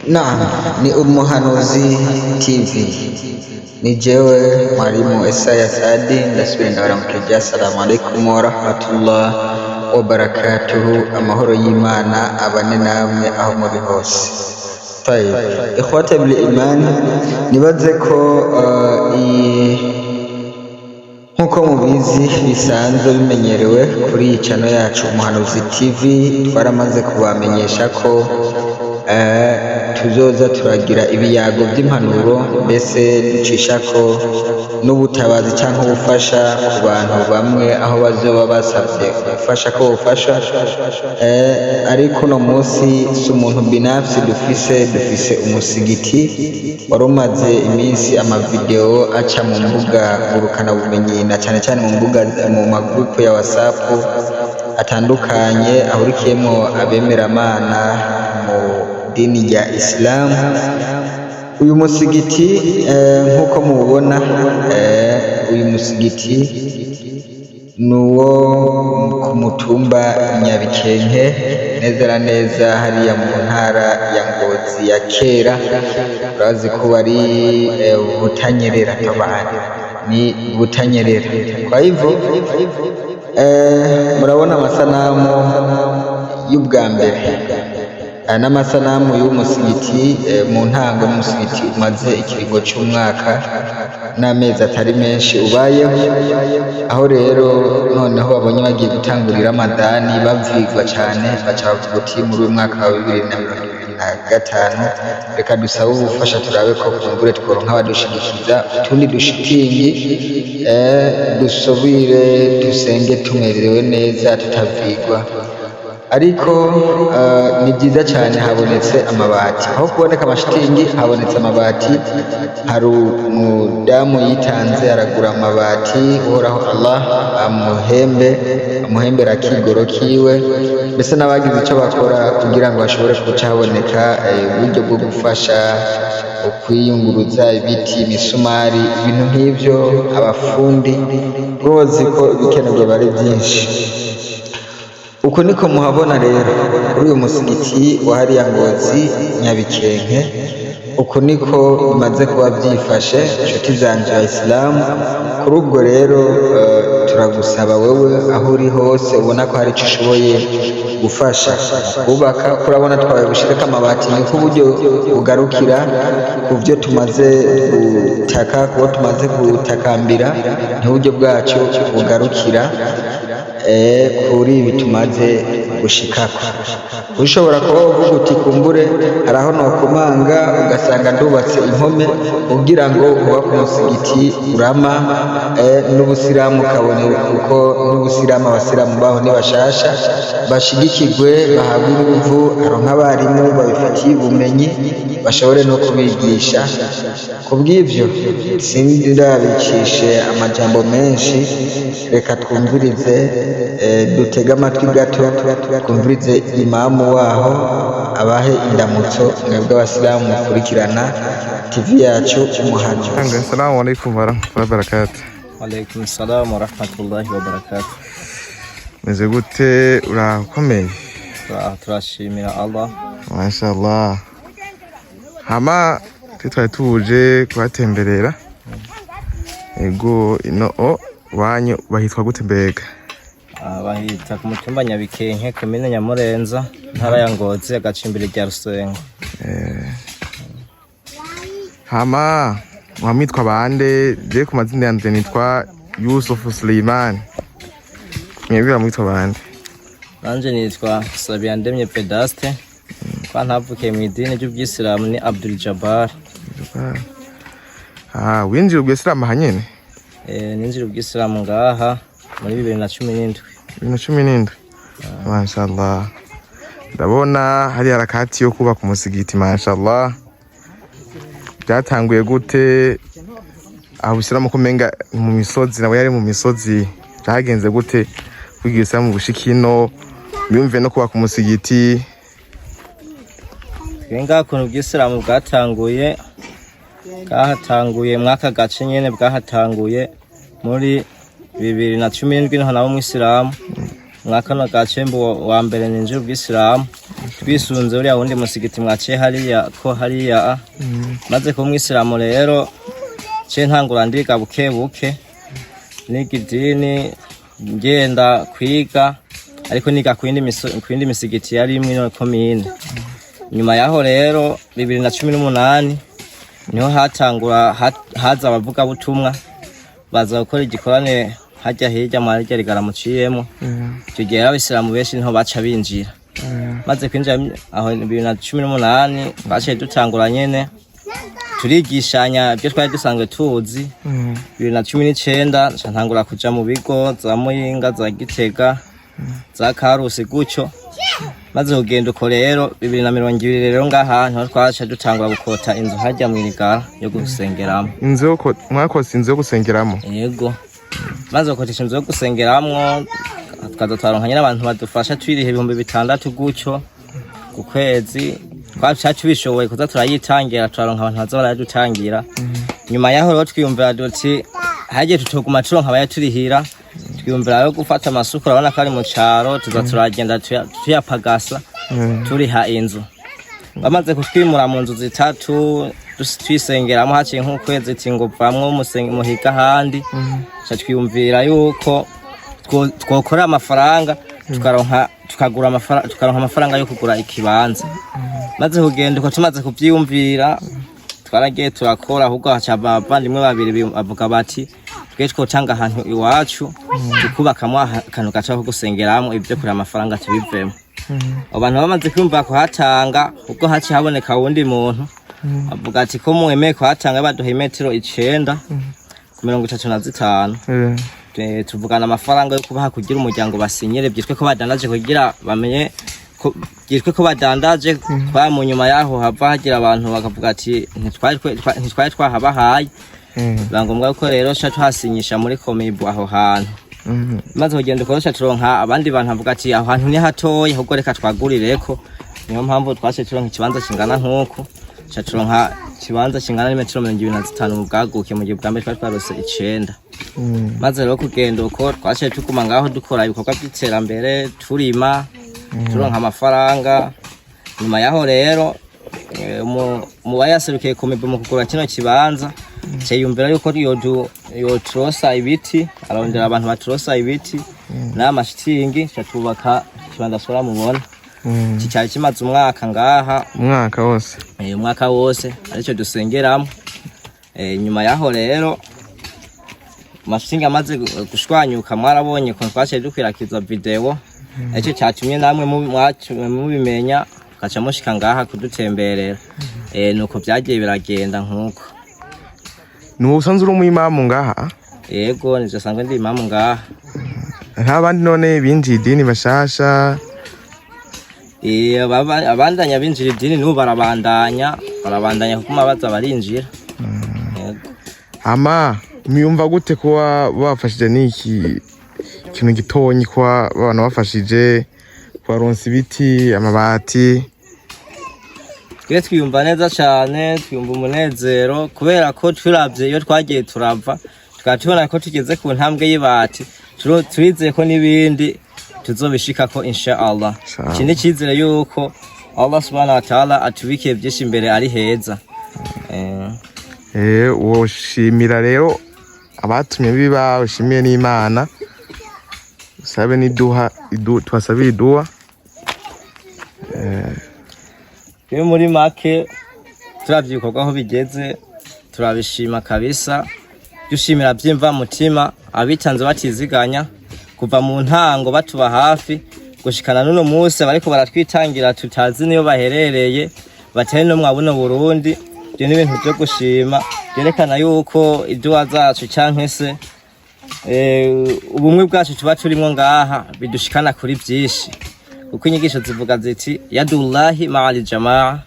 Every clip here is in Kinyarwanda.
Naam, ni Umuhanuzi TV. Ni jewe mwalimu Esaya Sadi ndasubira ndabaramukije. Assalamu alaikum wa rahmatullah wa barakatuhu. Amahoro y'Imana abane namwe aho muri hose. Tayeb, ikhwata bil iman, nibaze ko nkuko mubizi bisanzwe bimenyerewe kuri iyi channel yacu Umuhanuzi TV, twaramaze kubamenyesha ko tuzoza turagira ibiyago by'impanuro, mbese ducisha ko n'ubutabazi cyangwa ubufasha ku bantu bamwe aho bazoba basabye gufasha ko bufasha. Ariko uno munsi si umuntu binafsi dufise umusigiti wari umaze iminsi amavideo aca mu mbuga ngurukana bumenyi, na cyane cyane mu magrupe ya WhatsApp atandukanye ahurikiyemo abemeramana mu dini ya Islam. Uyu musigiti nkuko mubona, uyu musigiti nuwo ku mutumba Nyabikenke, neza na neza hariya mu ntara ya Ngozi ya kera. Urazi ko bari Butanyerera, tabani ni Butanyerera. Kwa hivyo murabona amasanamu y'ubwa mbere n'amasanamu y'umusigiti mu ntango. N'umusigiti umaze ikiringo cy'umwaka n'amezi atari menshi ubayeho, aho rero noneho babonye bagiye gutangurira Ramadani bavyigwa cyane, baca bavuga uti muri uyu mwaka wa 2025 reka dusabe ubufasha turabe ko kumbure tworonka abadushigikiza utundi dushitingi dusubire dusenge tumerewe neza tutavyigwa. Ariko ni byiza cyane habonetse amabati, aho kuboneka amashitingi habonetse amabati. Hari umudamu yitanze aragura amabati, uhoraho Allah amuhembera akigoro kiwe, mbese n'abagize icyo bakora kugira ngo hashobore kuca haboneka uburyo bwo gufasha ukwiyunguruza ibiti, imisumari, ibintu nk'ivyo. Abafundi bozi ko ibikenerwa bari byinshi. Uko niko muhabona rero kuri uyu musigiti wa hariya Ngozi Nyabikenke, uko niko bimaze kuba byifashe inshuti zanje ya Islam. Kuri ubwo rero turagusaba wewe aho uri hose ubona ko hari icyo ushoboye gufasha kubaka. Kurabona twawe gushirika amabati, niko uburyo bugarukira ku byo tumaze gutaka, kubo tumaze gutakambira, n'uburyo bwacu bugarukira kuri ibi tumaze gushikako. Ushobora kuba uvuga uti kumbure hari aho nokomanga ugasanga ndubatse impome kugira ngo uba ku musigiti urama n'ubusilamu kabonera, kuko n'ubusilamu abasilamu baho ni bashasha, bashigikirwe bahabwe inguvu, aronka abarimu babifitiye ubumenyi bashobore no kubigisha. Kubw'ivyo sindabicishe amajambo menshi, reka twumvirize dutega amatwi gato, twumvirize imamu waho abahe indamutso mwebwe abasilamu mukurikirana TV yacu Umuhanuzi. Assalamu alaikum wa rahmatullahi wa barakatuh. Wa alaikum assalam wa rahmatullahi wa barakatuh. Meze gute? Urakomeye? Turashimira Allah. Mashallah. Hama twari tuje kubatemberera. Ego ino wanyu bahitwa gute mbega? Bahita ku mutumba Nyabikenke, komine Nyamurenza, ntara ya Ngozi, agacimbiri rya Rusengo. Hama mwitwa bande? Je ku mazina yanje nitwa Yusuf Suleiman. Mwebwe mwitwa bande? Nanje nitwa Sabiyandemye Pedaste. Kwa ntavukiye mu idini ry'Ubwisilamu ni Abdul Jabbar. Winjira Ubwisilamu hanyene? Ninjira Ubwisilamu ngaha muri 2017. 2017. Mashallah. Ndabona hari harakati yo kubaka umusigiti, mashallah. Byatanguye gute? Aho Ubwisilamu kumenga mu misozi, nawe yari mu misozi, byagenze gute kwigisha mu bushikino bimve no kubaka umusigiti? Benga kuntu Ubwisilamu bwahatanguye mwaka gace nyene, bwahatanguye muri 2017 niho nabo mwisilamu mwaka no gace mbo wa mbere ninjira Ubwisilamu twisunze uriya wundi musigiti mwaciye hariya ko hariya maze kuba umwisilamu rero ce ntangura ndiga buke buke niga idini ngenda kwiga ariko niga kwindi misigiti yari imwe no komine. Nyuma yaho rero 2018 niho hatangura haza abavuga butumwa baza gukora igikorane hajya hirya marije rigaramuciyemo icyo gihe abisilamu benshi niho baca binjira maze kwinjira aho 2018 baciye dutangura nyene turigishanya byo twari dusanzwe tuzi. 2019 ntangura kuja mu bigo za Muyinga za Gitega za Karusi gutyo maze kugenda uko rero 2020 rero ngaha niho twaca dutangura gukota inzu hajya mu Irigara yo gusengeramo. Inzu mwakoze inzu yo gusengeramo? Yego maze gukotisha inzu yo gusengeramo tukaza twaronkanye n'abantu badufasha twirihe 6,000 gutyo ku kwezi. Twacacu bishoboye kuza turayitangira twaronka abantu baza baradutangira. Nyuma yaho rero twiyumvira duti haje tutoguma turonka abayaturihira twiyumvira yo gufata amasuku urabona ko ari mu caro tuza turagenda tuyapagasa turiha inzu. Bamaze kutwimura mu nzu zitatu twisengeramo haciye nk'ukwezi tingopamwe muhiga handi twiyumvira yuko twokora amafaranga tukagura amafaranga yo kugura ikibanza. Maze kugenda uko tumaze kuvyiyumvira twaragiye turakora ahubwo haca abavandimwe babiri bavuga bati twe twotanga ahantu iwacu tukubakamo akantu gaca ko gusengeramo ibyo kuri amafaranga tubivemo. Abantu bamaze kwumva ko hatanga ubwo haci haboneka wundi muntu avuga ati ko mwemeye ko hatanga baduha imetero 9 ku 35 tuvugana amafaranga yo kubaha kugira umuryango basinyere byitwe ko badandaje kugira bamenye byitwe ko badandaje kwa mu nyuma yaho hava hagira abantu bakavuga ati ntitwari twahabahaye bangombwa ko rero sha twasinyisha muri komibu aho hantu. Maze kugenda ukorosha turonka abandi bantu bavuga ati aho hantu ni hatoye ahubwo reka twagurireko. Niyo mpamvu twase turonka ikibanza kingana nk'uko cha turonka kibanza kingana n'imetero 25 mu bwaguke mu gihe bwambe twarose 9. Maze rero kugenda uko twase tukuma ngaho dukora ibikorwa by'iterambere turima turonka amafaranga. Nyuma yaho rero mu bayaserukiye komibu mu kugura kino kibanza cyeyumvira yuko yo trosa ibiti arondera abantu batrosa ibiti n'amashitingi cyatubaka kibanza sora mubona cyari kimaze umwaka ngaha umwaka wose aricyo dusengeramo. Nyuma yaho rero mashitingi amaze gushwanyuka mwarabonye ko twashe dukwirakiza video icyo cyatumye namwe mubimenya kaca mushika ngaha kudutemberera. Nuko byagiye biragenda nkuko. Nuwo usanzwe uri umuyimamu ngaha? Yego nje sangwe ndi imamu ngaha. Nk'abandi none binjiye idini bashasha? Abandanya binjira idini n'ubu barabandanya kuguma baza barinjira. Yego. Ama miyumva gute kuba bafashije niki kintu gitonyi kwa abantu bafashije kwaronsa ibiti amabati? Twiyumva neza cyane twiyumva umunezero kubera ko turavye iyo twagiye turava tukatubona ko tugeze ku ntambwe y'ibati turizeye ko nibindi tuzobishika ko inshallah. Ikindi cyizere yuko Allah subhanahu wa ta'ala atubikiye byinshi imbere ari heza. Woshimira rero abatumye biba ushimiye n'Imana usabe niduha twasabira iduha. Iyo muri make turavyikorwa aho bigeze turabishima kabisa dushimira byimva mutima abitanze batiziganya kuva mu ntango batuba hafi gushikana n'uno munsi bariko baratwitangira tutazi niyo baherereye batari no mwabuno Burundi. Byo ni ibintu byo gushima byerekana yuko iduwa zacu canke se ubumwe bwacu tuba turimo ngaha bidushikana kuri byinshi uko inyigisho zivuga ziti yadullahi ma'al jamaa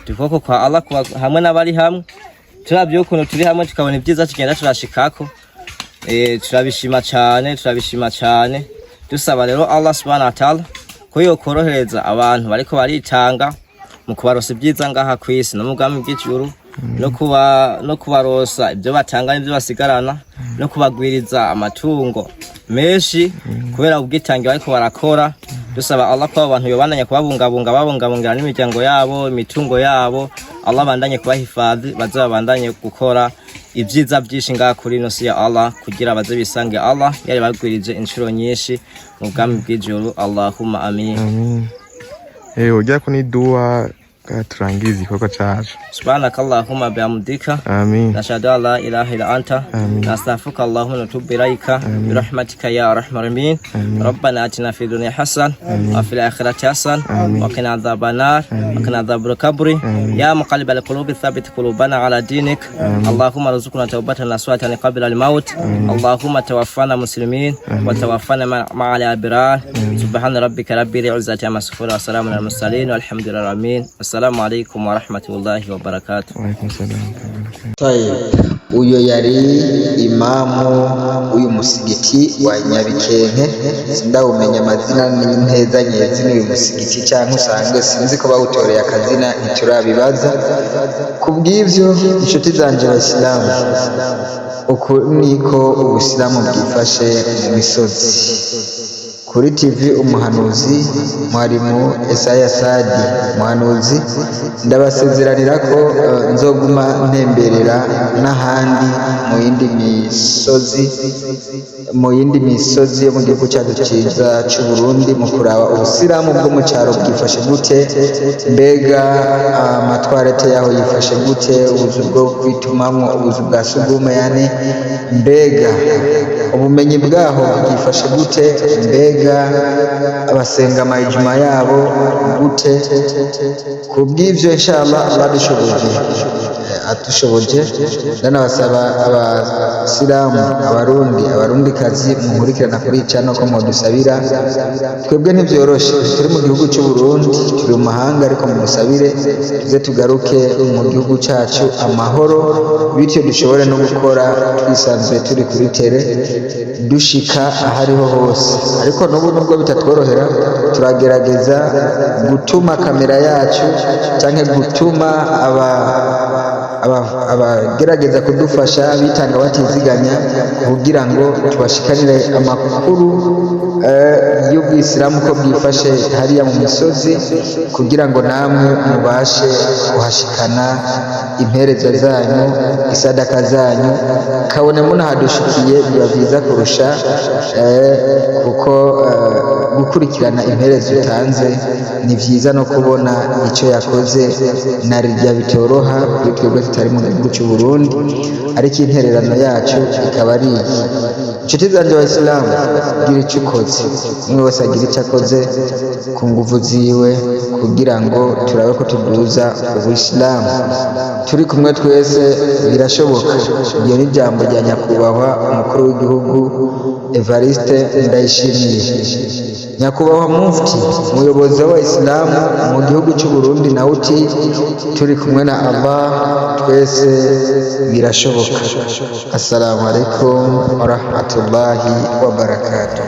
tukoko kwa Allah kwa hamwe n'abari hamwe turabyo ukuntu turi hamwe tukabona ibyiza tugenda turashikako. Turabishima cyane dusaba rero Allah subhanahu wa ta'ala ko yokorohereza abantu bariko baritanga mu kubarosa ibyiza ngaha kwisi no mugami bw'ijuru no kubarosa ibyo batanga n'ibyo basigarana no kubagwiriza amatungo menshi kubera ubwitange bariko barakora. dusaba Allah ko abantu yobandanya babungabungira n'imiryango yabo, imitungo yabo, Allah bandanye kubahifadhi, bazabandanye gukora ibyiza byinshi ngaha kuri ino si ya Allah, kugira baze bisange Allah yari bagwirije inshuro nyinshi mu bwami bw'ijuru. Allahumma amin. Ujya kuni dua turangiza igikorwa cyacu. Subhanakallahumma bihamdika, amin, nashhadu an la ilaha illa anta, nastaghfiruka Allahumma wa natubu ilaika, bi rahmatika ya arhamar rahimin. Rabbana atina fid dunya hasan wa fil akhirati hasan wa qina adhaban nar wa qina adhabal qabri. Ya muqallibal qulubi thabbit qulubana ala dinik. Allahumma rzuqna tawbatan nasuhatan qabla al maut. Allahumma tawaffana muslimin wa tawaffana ma'al abrar. Subhana rabbika rabbil izzati amma yasifun wa salamun alal mursalin walhamdulillahi rabbil alamin. Assalamu alaikum wa rahmatullahi wa barakatuh. Wa alaikum salam. Uyo yari imamu uyu musigiti wa Nyabikenke, sindawumenya amazina n'inteza nyezi n'uyu musigiti cyangwa usanzwe sinzi ko bawutoreye akazina ntiturabibaza. Kubw'ivyo inshuti zanje Abayisilamu, uku niko Ubusilamu bwifashe mu misozi. Kuri TV Umuhanuzi, Mwalimu Esaya Sadi Muhanuzi, ndabasezeranira ko nzoguma ntemberera n'ahandi mu yindi misozi yo mu gihugu cyacu cyiza cy'u Burundi, mu kuraba Ubusilamu bwo mu cyaro bwifashe gute, mbega amatwarete yaho yifashe gute, ubuzu bwo kwitumamo, ubuzu bwa sugume, yani mbega ubumenyi bwaho bwifashe gute, mbega abasenga amajuma yabo gute. Kubw'ivyo inshallah adushoboje ndanabasaba Abasilamu, abarundi kazi muhurikirana kuri cano ko modusabira. Twebwe ntivyoroshe, turi mu gihugu cy'u Burundi, turi mu mahanga, ariko mudusabire tuze tugaruke mu gihugu cyacu amahoro, bityo dushobore no gukora twisanzuye turi kuri tere dushika ahariho hose. Ariko n'ubu nubwo bitatworohera, turagerageza gutuma kamera yacu cyangwa gutuma abagerageza kudufasha bitanga batiziganya, kugira ngo tubashikanire amakuru y'Ubwisilamu ko bwifashe hariya mu misozi, kugira ngo namwe mubashe kuhashikana impereza zanyu, isadaka zanyu, kabone munahadushikiye biba byiza kurusha, kuko gukurikirana impereza utanze ni byiza no kubona icyo yakoze, narirya bitoroha kuri twebwe tutari mu gihugu cy'u Burundi, ariko intererano yacu ikaba ari iyi. Inshuti zanjye Abayisilamu, gira icyo ukoze, umwe wese agira icyo akoze ku nguvu ziwe, kugira ngo turabe ko tuduza Ubuyisilamu. Turi kumwe twese birashoboka. Iyo ni ijambo rya nyakubahwa umukuru w'igihugu Evariste Ndayishimiye. Nyakubahwa Mufti, umuyobozi w'Abayisilamu mu gihugu cy'u Burundi, nawe uti turi kumwe na Allah, twese birashoboka. Assalamu alaikum wa rahmatullahi wa barakatuh.